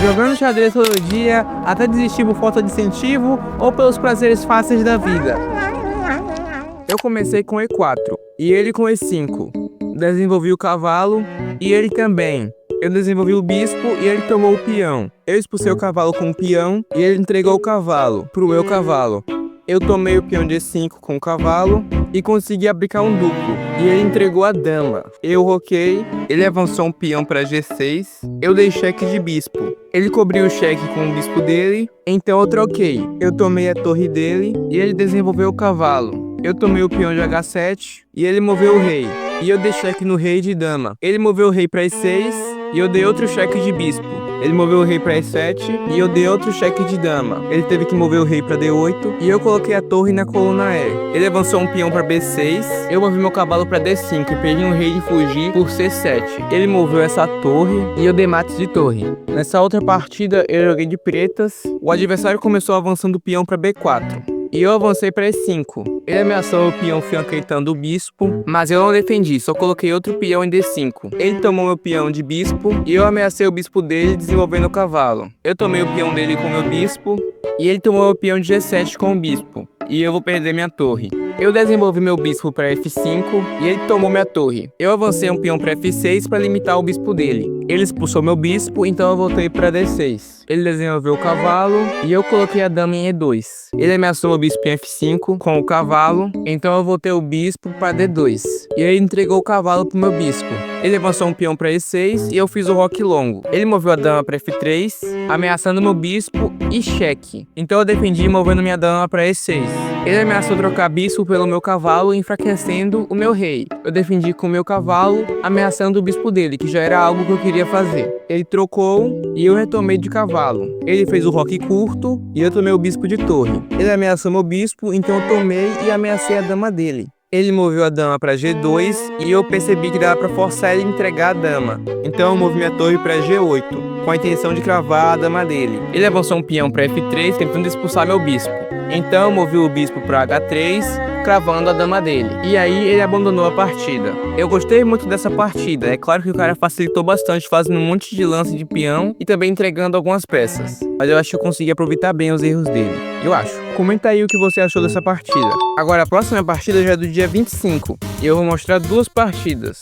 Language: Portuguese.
jogando xadrez todo dia, até desistir por falta de incentivo ou pelos prazeres fáceis da vida. Eu comecei com E4 e ele com E5. Desenvolvi o cavalo e ele também. Eu desenvolvi o bispo e ele tomou o peão. Eu expulsei o cavalo com o peão e ele entregou o cavalo pro meu cavalo. Eu tomei o peão de E5 com o cavalo e consegui abdicar um duplo. E ele entregou a dama. Eu roquei, ele avançou um peão para G6. Eu dei cheque de bispo. Ele cobriu o cheque com o bispo dele, então eu troquei. Eu tomei a torre dele e ele desenvolveu o cavalo. Eu tomei o peão de H7 e ele moveu o rei. E eu dei cheque no rei de dama. Ele moveu o rei para E6 e eu dei outro cheque de bispo. Ele moveu o rei para E7 e eu dei outro cheque de dama. Ele teve que mover o rei para D8 e eu coloquei a torre na coluna E. Ele avançou um peão para B6, eu movi meu cavalo para D5 e perdi um rei de fugir por C7. Ele moveu essa torre e eu dei mate de torre. Nessa outra partida eu joguei de pretas, o adversário começou avançando o peão para B4. E eu avancei para E5. Ele ameaçou o peão fianqueitando o bispo, mas eu não defendi, só coloquei outro peão em D5. Ele tomou meu peão de bispo e eu ameacei o bispo dele desenvolvendo o cavalo. Eu tomei o peão dele com meu bispo e ele tomou meu peão de G7 com o bispo. E eu vou perder minha torre. Eu desenvolvi meu bispo para F5 e ele tomou minha torre. Eu avancei um peão para F6 para limitar o bispo dele. Ele expulsou meu bispo, então eu voltei para D6. Ele desenvolveu o cavalo e eu coloquei a dama em E2. Ele ameaçou meu bispo em F5 com o cavalo, então eu voltei o bispo para D2. E ele entregou o cavalo pro meu bispo. Ele avançou um peão para E6 e eu fiz o roque longo. Ele moveu a dama para F3, ameaçando meu bispo e cheque. Então eu defendi movendo minha dama para E6. Ele ameaçou trocar bispo pelo meu cavalo, enfraquecendo o meu rei. Eu defendi com o meu cavalo, ameaçando o bispo dele, que já era algo que eu queria fazer. Ele trocou e eu retomei de cavalo. Ele fez o roque curto e eu tomei o bispo de torre. Ele ameaçou meu bispo, então eu tomei e ameacei a dama dele. Ele moveu a dama para G2 e eu percebi que dava para forçar ele a entregar a dama. Então eu movi minha torre para G8, com a intenção de cravar a dama dele. Ele avançou um peão para F3, tentando expulsar meu bispo. Então eu movi o bispo para H3, cravando a dama dele. E aí ele abandonou a partida. Eu gostei muito dessa partida. É claro que o cara facilitou bastante, fazendo um monte de lance de peão e também entregando algumas peças. Mas eu acho que eu consegui aproveitar bem os erros dele. Eu acho. Comenta aí o que você achou dessa partida. Agora a próxima partida já é do dia 25. E eu vou mostrar duas partidas.